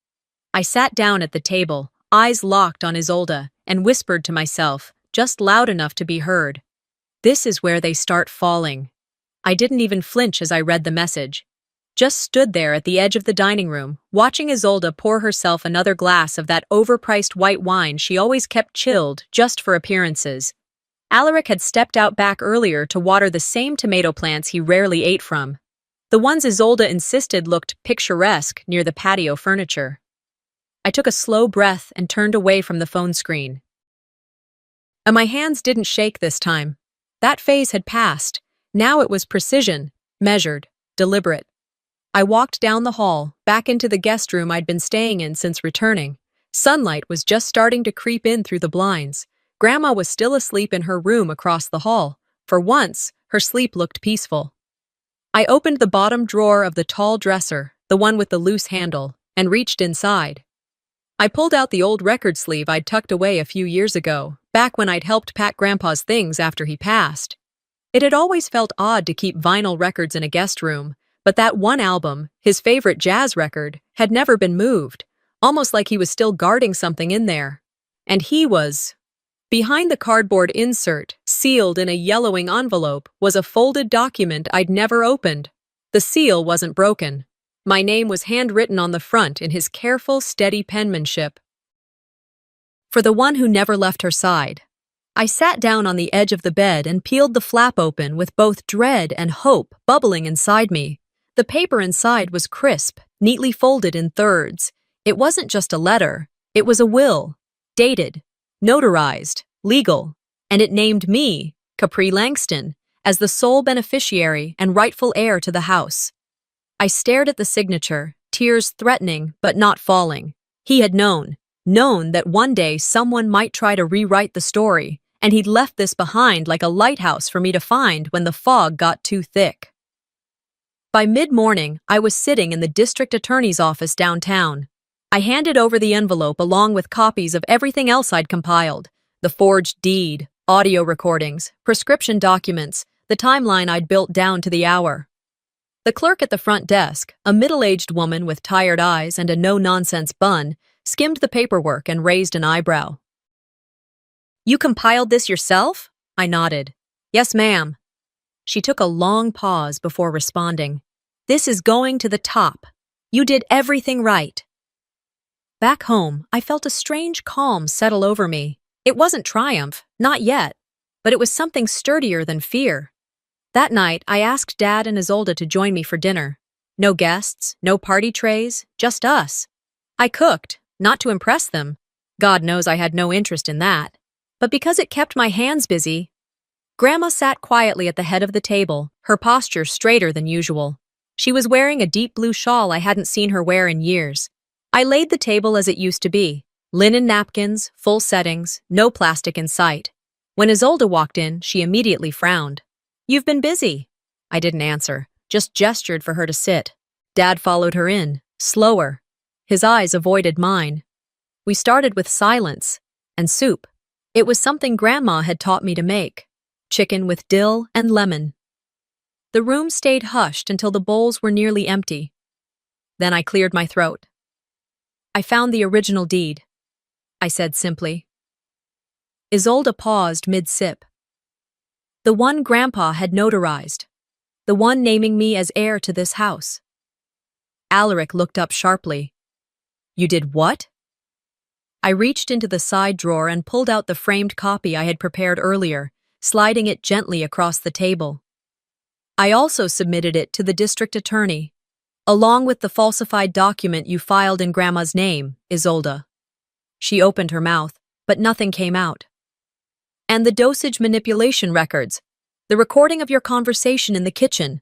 I sat down at the table, eyes locked on Isolde, and whispered to myself, just loud enough to be heard. This is where they start falling. I didn't even flinch as I read the message. Just stood there at the edge of the dining room, watching Isolde pour herself another glass of that overpriced white wine she always kept chilled just for appearances. Alaric had stepped out back earlier to water the same tomato plants he rarely ate from. The ones Isolde insisted looked picturesque near the patio furniture. I took a slow breath and turned away from the phone screen. And my hands didn't shake this time. That phase had passed. Now it was precision, measured, deliberate. I walked down the hall, back into the guest room I'd been staying in since returning, Sunlight was just starting to creep in through the blinds. Grandma was still asleep in her room across the hall. For once, her sleep looked peaceful. I opened the bottom drawer of the tall dresser, the one with the loose handle, and reached inside. I pulled out the old record sleeve I'd tucked away a few years ago, back when I'd helped pack Grandpa's things after he passed. It had always felt odd to keep vinyl records in a guest room, but that one album, his favorite jazz record, had never been moved, almost like he was still guarding something in there. And he was. Behind the cardboard insert, sealed in a yellowing envelope, was a folded document I'd never opened. The seal wasn't broken. My name was handwritten on the front in his careful, steady penmanship. For the one who never left her side. I sat down on the edge of the bed and peeled the flap open with both dread and hope bubbling inside me. The paper inside was crisp, neatly folded in thirds. It wasn't just a letter, it was a will, dated, notarized, legal, and it named me, Capri Langston, as the sole beneficiary and rightful heir to the house. I stared at the signature, tears threatening but not falling. He had known that one day someone might try to rewrite the story, and he'd left this behind like a lighthouse for me to find when the fog got too thick. By mid-morning, I was sitting in the district attorney's office downtown. I handed over the envelope along with copies of everything else I'd compiled: the forged deed, audio recordings, prescription documents, the timeline I'd built down to the hour. The clerk at the front desk, a middle-aged woman with tired eyes and a no-nonsense bun, skimmed the paperwork and raised an eyebrow. "You compiled this yourself?" I nodded. "Yes, ma'am." She took a long pause before responding. "This is going to the top. You did everything right." Back home, I felt a strange calm settle over me. It wasn't triumph, not yet, but it was something sturdier than fear. That night, I asked Dad and Isolde to join me for dinner. No guests, no party trays, just us. I cooked, not to impress them. God knows I had no interest in that. But because it kept my hands busy. Grandma sat quietly at the head of the table, her posture straighter than usual. She was wearing a deep blue shawl I hadn't seen her wear in years. I laid the table as it used to be. Linen napkins, full settings, no plastic in sight. When Isolde walked in, she immediately frowned. "You've been busy." I didn't answer, just gestured for her to sit. Dad followed her in, slower. His eyes avoided mine. We started with silence and soup. It was something Grandma had taught me to make. Chicken with dill and lemon. The room stayed hushed until the bowls were nearly empty. Then I cleared my throat. "I found the original deed," I said simply. Isolde paused mid-sip. "The one Grandpa had notarized. The one naming me as heir to this house." Alaric looked up sharply. "You did what?" I reached into the side drawer and pulled out the framed copy I had prepared earlier, sliding it gently across the table. "I also submitted it to the district attorney, along with the falsified document you filed in Grandma's name, Isolde." She opened her mouth, but nothing came out. "And the dosage manipulation records, the recording of your conversation in the kitchen,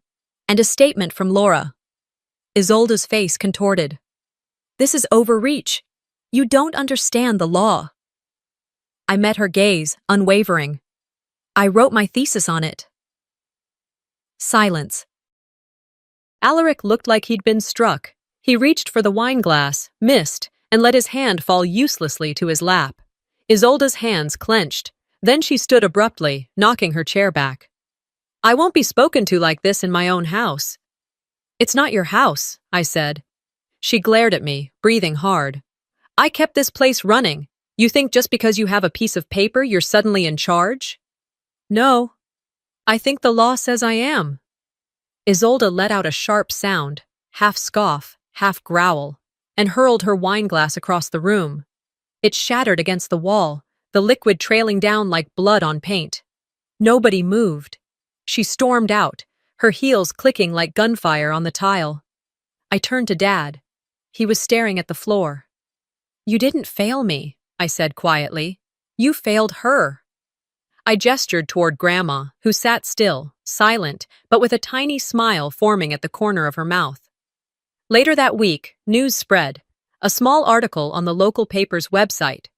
and a statement from Laura." Isolde's face contorted. "This is overreach. You don't understand the law." I met her gaze, unwavering. "I wrote my thesis on it." Silence. Alaric looked like he'd been struck. He reached for the wine glass, missed, and let his hand fall uselessly to his lap. Isolde's hands clenched. Then she stood abruptly, knocking her chair back. "I won't be spoken to like this in my own house." "It's not your house," I said. She glared at me, breathing hard. "I kept this place running. You think just because you have a piece of paper you're suddenly in charge?" "No. I think the law says I am." Isolde let out a sharp sound, half scoff, half growl, and hurled her wineglass across the room. It shattered against the wall, the liquid trailing down like blood on paint. Nobody moved. She stormed out, her heels clicking like gunfire on the tile. I turned to Dad. He was staring at the floor. "You didn't fail me," I said quietly. "You failed her." I gestured toward Grandma, who sat still, silent, but with a tiny smile forming at the corner of her mouth. Later that week, news spread. a small article on the local paper's website,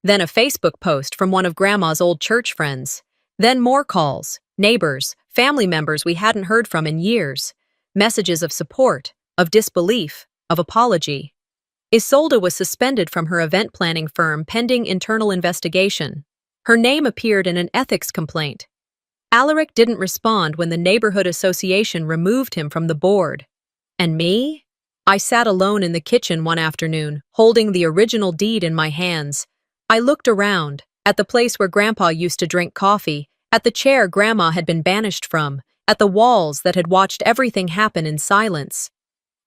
then a Facebook post from one of Grandma's old church friends, then more calls, neighbors, family members we hadn't heard from in years, messages of support, of disbelief, of apology. Isolde was suspended from her event planning firm pending internal investigation. Her name appeared in an ethics complaint. Alaric didn't respond when the neighborhood association removed him from the board. And me? I sat alone in the kitchen one afternoon, holding the original deed in my hands. I looked around, at the place where Grandpa used to drink coffee, at the chair Grandma had been banished from, at the walls that had watched everything happen in silence.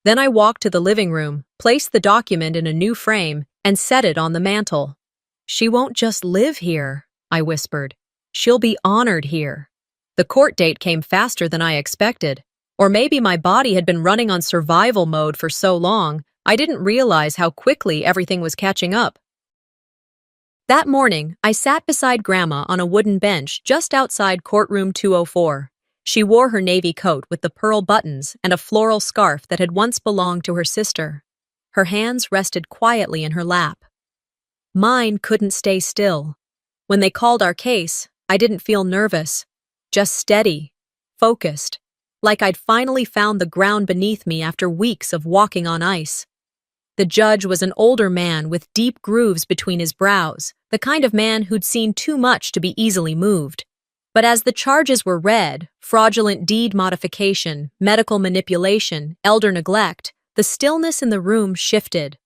Then I walked to the living room, placed the document in a new frame, and set it on the mantel. "She won't just live here," I whispered. "She'll be honored here." The court date came faster than I expected. Or maybe my body had been running on survival mode for so long, I didn't realize how quickly everything was catching up. That morning, I sat beside Grandma on a wooden bench just outside courtroom 204. She wore her navy coat with the pearl buttons and a floral scarf that had once belonged to her sister. Her hands rested quietly in her lap. Mine couldn't stay still. When they called our case, I didn't feel nervous, just steady, focused, like I'd finally found the ground beneath me after weeks of walking on ice. The judge was an older man with deep grooves between his brows, the kind of man who'd seen too much to be easily moved. But as the charges were read, fraudulent deed modification, medical manipulation, elder neglect, the stillness in the room shifted.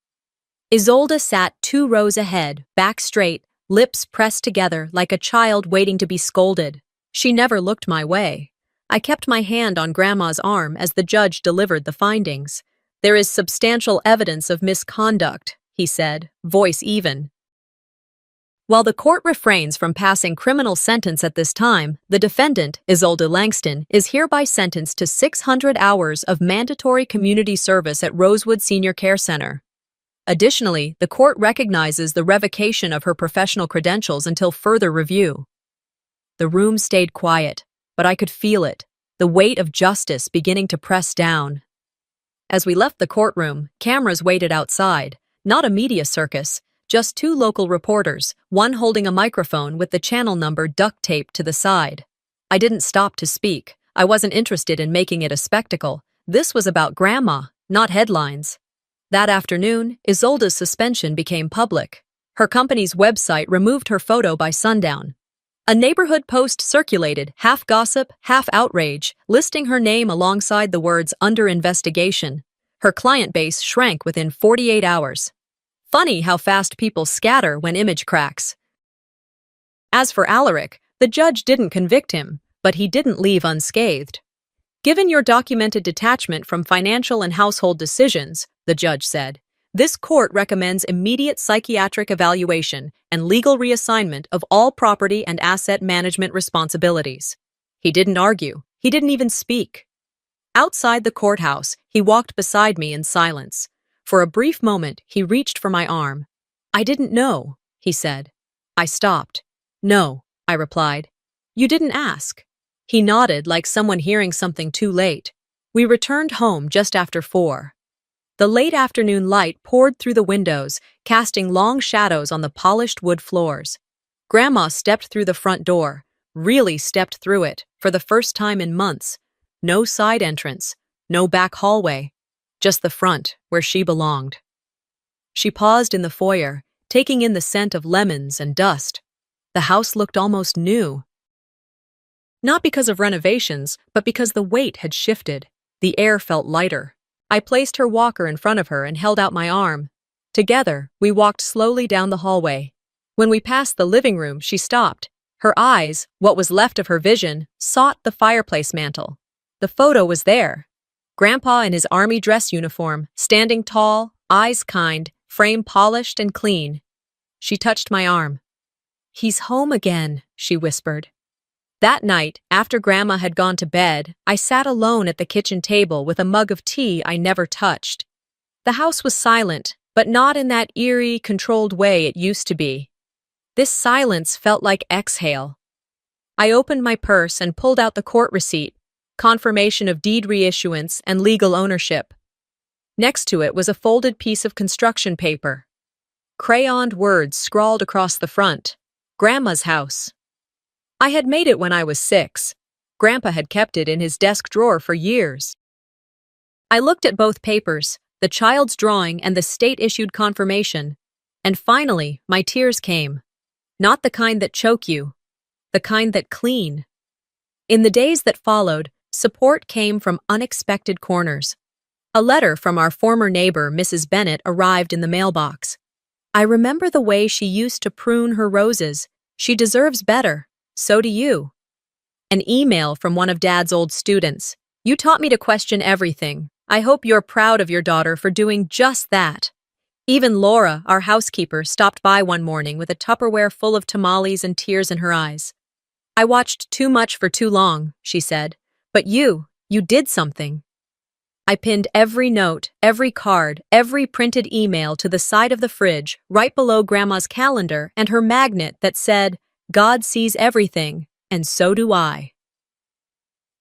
Isolde sat 2 rows ahead, back straight, lips pressed together like a child waiting to be scolded. She never looked my way. I kept my hand on Grandma's arm as the judge delivered the findings. "There is substantial evidence of misconduct," he said, voice even. While the court refrains from passing criminal sentence at this time, the defendant, Isolde Langston, is hereby sentenced to 600 hours of mandatory community service at Rosewood Senior Care Center. Additionally, the court recognizes the revocation of her professional credentials until further review. The room stayed quiet, but I could feel it, the weight of justice beginning to press down. As we left the courtroom, cameras waited outside, not a media circus, just 2 local reporters, one holding a microphone with the channel number duct taped to the side. I didn't stop to speak. I wasn't interested in making it a spectacle. This was about Grandma, not headlines. That afternoon, Isolde's suspension became public. Her company's website removed her photo by sundown. A neighborhood post circulated, half gossip, half outrage, listing her name alongside the words "under investigation." Her client base shrank within 48 hours. Funny how fast people scatter when image cracks. As for Alaric, the judge didn't convict him, but he didn't leave unscathed. "Given your documented detachment from financial and household decisions," the judge said, "this court recommends immediate psychiatric evaluation and legal reassignment of all property and asset management responsibilities." He didn't argue. He didn't even speak. Outside the courthouse, he walked beside me in silence. For a brief moment, he reached for my arm. "I didn't know," he said. I stopped. "No," I replied. "You didn't ask." He nodded like someone hearing something too late. We returned home just after 4. The late afternoon light poured through the windows, casting long shadows on the polished wood floors. Grandma stepped through the front door, really stepped through it, for the first time in months. No side entrance, no back hallway. Just the front, where she belonged. She paused in the foyer, taking in the scent of lemons and dust. The house looked almost new. Not because of renovations, but because the weight had shifted. The air felt lighter. I placed her walker in front of her and held out my arm. Together, we walked slowly down the hallway. When we passed the living room, she stopped. Her eyes, what was left of her vision, sought the fireplace mantel. The photo was there. Grandpa in his army dress uniform, standing tall, eyes kind, frame polished and clean. She touched my arm. "He's home again," she whispered. That night, after Grandma had gone to bed, I sat alone at the kitchen table with a mug of tea I never touched. The house was silent, but not in that eerie, controlled way it used to be. This silence felt like exhale. I opened my purse and pulled out the court receipt, confirmation of deed reissuance and legal ownership. Next to it was a folded piece of construction paper. Crayoned words scrawled across the front. Grandma's house. I had made it when I was 6. Grandpa had kept it in his desk drawer for years. I looked at both papers, the child's drawing and the state-issued confirmation, and finally, my tears came. Not the kind that choke you, the kind that clean. In the days that followed, support came from unexpected corners. A letter from our former neighbor, Mrs. Bennett, arrived in the mailbox. I remember the way she used to prune her roses. She deserves better. So do you. An email from one of Dad's old students. You taught me to question everything. I hope you're proud of your daughter for doing just that. Even Laura, our housekeeper, stopped by one morning with a Tupperware full of tamales and tears in her eyes. I watched too much for too long, she said. But you did something. I pinned every note, every card, every printed email to the side of the fridge, right below Grandma's calendar and her magnet that said, God sees everything, and so do I.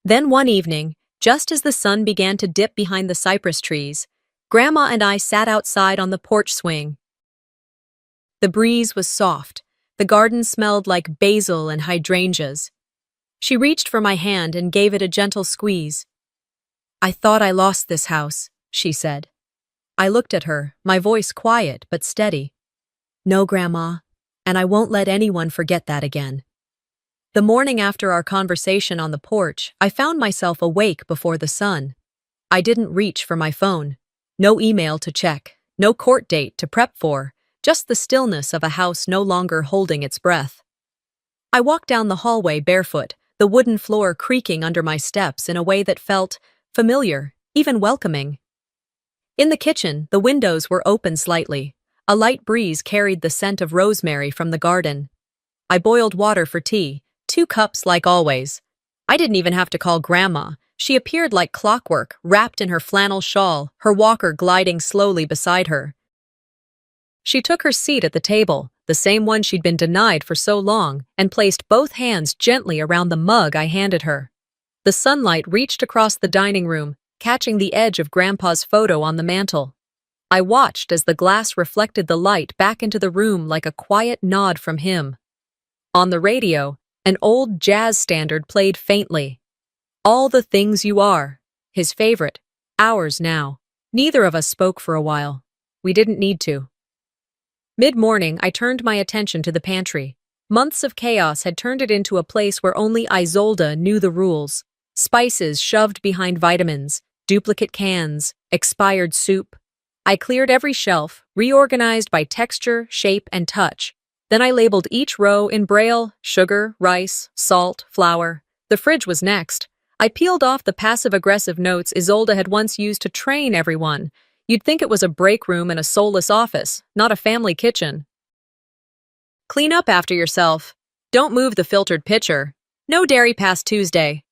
Then one evening, just as the sun began to dip behind the cypress trees, Grandma and I sat outside on the porch swing. The breeze was soft. The garden smelled like basil and hydrangeas. She reached for my hand and gave it a gentle squeeze. I thought I lost this house, she said. I looked at her, my voice quiet but steady. No, Grandma, and I won't let anyone forget that again. The morning after our conversation on the porch, I found myself awake before the sun. I didn't reach for my phone. No email to check, no court date to prep for, just the stillness of a house no longer holding its breath. I walked down the hallway barefoot, the wooden floor creaking under my steps in a way that felt familiar, even welcoming. In the kitchen, the windows were open slightly. A light breeze carried the scent of rosemary from the garden. I boiled water for tea, 2 cups like always. I didn't even have to call Grandma. She appeared like clockwork, wrapped in her flannel shawl, her walker gliding slowly beside her. She took her seat at the table, the same one she'd been denied for so long, and placed both hands gently around the mug I handed her. The sunlight reached across the dining room, catching the edge of Grandpa's photo on the mantel. I watched as the glass reflected the light back into the room like a quiet nod from him. On the radio, an old jazz standard played faintly. All the Things You Are, his favorite, ours now. Neither of us spoke for a while. We didn't need to. Mid-morning, I turned my attention to the pantry. Months of chaos had turned it into a place where only Isolde knew the rules. Spices shoved behind vitamins, duplicate cans, expired soup. I cleared every shelf, reorganized by texture, shape, and touch. Then I labeled each row in Braille: sugar, rice, salt, flour. The fridge was next. I peeled off the passive-aggressive notes Isolde had once used to train everyone. You'd think it was a break room and a soulless office, not a family kitchen. Clean up after yourself. Don't move the filtered pitcher. No dairy past Tuesday.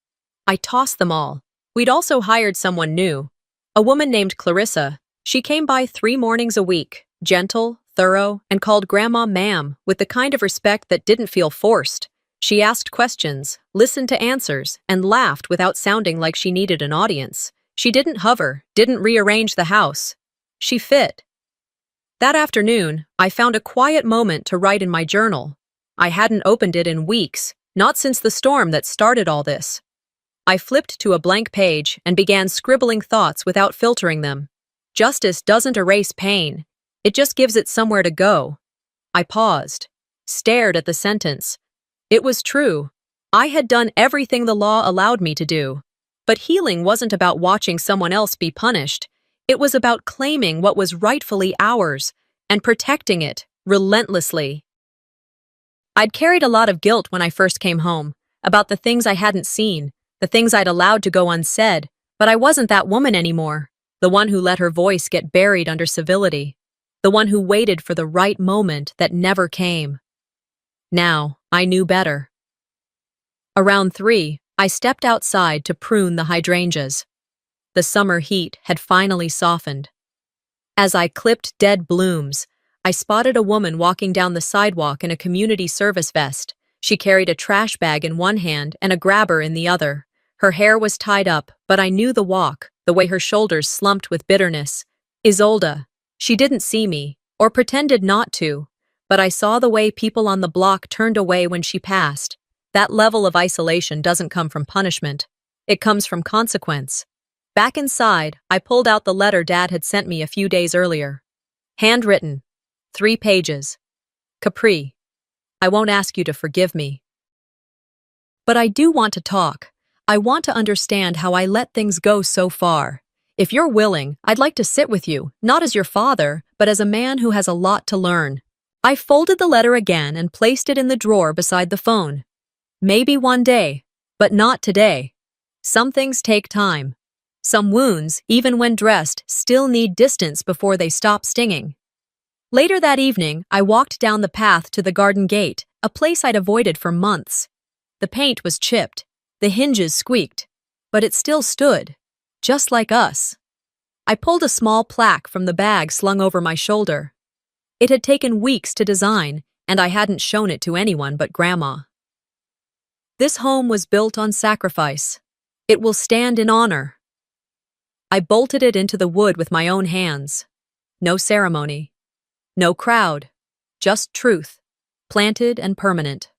I tossed them all. We'd also hired someone new. A woman named Clarissa. She came by 3 mornings a week, gentle, thorough, and called Grandma ma'am, with the kind of respect that didn't feel forced. She asked questions, listened to answers, and laughed without sounding like she needed an audience. She didn't hover, didn't rearrange the house. She fit. That afternoon, I found a quiet moment to write in my journal. I hadn't opened it in weeks, not since the storm that started all this. I flipped to a blank page and began scribbling thoughts without filtering them. Justice doesn't erase pain. It just gives it somewhere to go. I paused, stared at the sentence. It was true. I had done everything the law allowed me to do. But healing wasn't about watching someone else be punished. It was about claiming what was rightfully ours and protecting it relentlessly. I'd carried a lot of guilt when I first came home, about the things I hadn't seen, the things I'd allowed to go unsaid, but I wasn't that woman anymore, the one who let her voice get buried under civility, the one who waited for the right moment that never came. Now, I knew better. Around 3, I stepped outside to prune the hydrangeas. The summer heat had finally softened. As I clipped dead blooms, I spotted a woman walking down the sidewalk in a community service vest. She carried a trash bag in one hand and a grabber in the other. Her hair was tied up, but I knew the walk, the way her shoulders slumped with bitterness. Isolde. She didn't see me, or pretended not to, but I saw the way people on the block turned away when she passed. That level of isolation doesn't come from punishment. It comes from consequence. Back inside, I pulled out the letter Dad had sent me a few days earlier. Handwritten. 3 pages. Capri, I won't ask you to forgive me. But I do want to talk. I want to understand how I let things go so far. If you're willing, I'd like to sit with you, not as your father, but as a man who has a lot to learn. I folded the letter again and placed it in the drawer beside the phone. Maybe one day, but not today. Some things take time. Some wounds, even when dressed, still need distance before they stop stinging. Later that evening, I walked down the path to the garden gate, a place I'd avoided for months. The paint was chipped, the hinges squeaked, but it still stood, just like us. I pulled a small plaque from the bag slung over my shoulder. It had taken weeks to design, and I hadn't shown it to anyone but Grandma. This home was built on sacrifice. It will stand in honor. I bolted it into the wood with my own hands. No ceremony. No crowd. Just truth. Planted and permanent.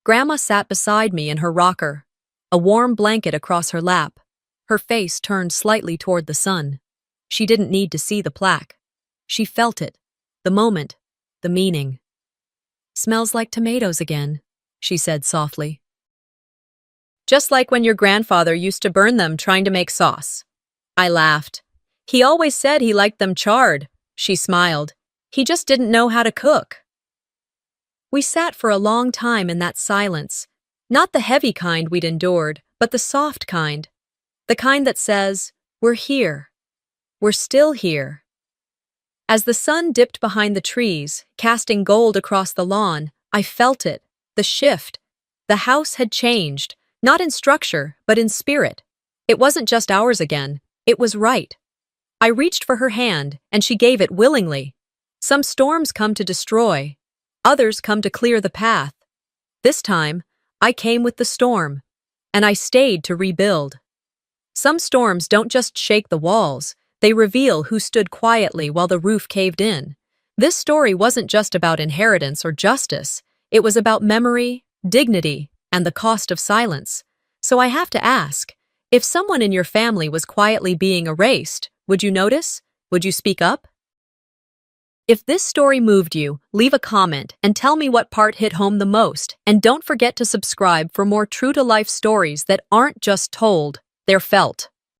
Grandma sat beside me in her rocker, a warm blanket across her lap, her face turned slightly toward the sun. She didn't need to see the plaque. She felt it, the moment, the meaning. Smells like tomatoes again, she said softly. Just like when your grandfather used to burn them trying to make sauce. I laughed. He always said he liked them charred, she smiled. He just didn't know how to cook. We sat for a long time in that silence, not the heavy kind we'd endured, but the soft kind, the kind that says, we're here. We're still here. As the sun dipped behind the trees, casting gold across the lawn, I felt it, the shift. The house had changed, not in structure, but in spirit. It wasn't just ours again, it was right. I reached for her hand, and she gave it willingly. Some storms come to destroy, others come to clear the path. This time, I came with the storm, and I stayed to rebuild. Some storms don't just shake the walls, they reveal who stood quietly while the roof caved in. This story wasn't just about inheritance or justice, it was about memory, dignity, and the cost of silence. So I have to ask, if someone in your family was quietly being erased, would you notice? Would you speak up? If this story moved you, leave a comment and tell me what part hit home the most. And don't forget to subscribe for more true-to-life stories that aren't just told, they're felt.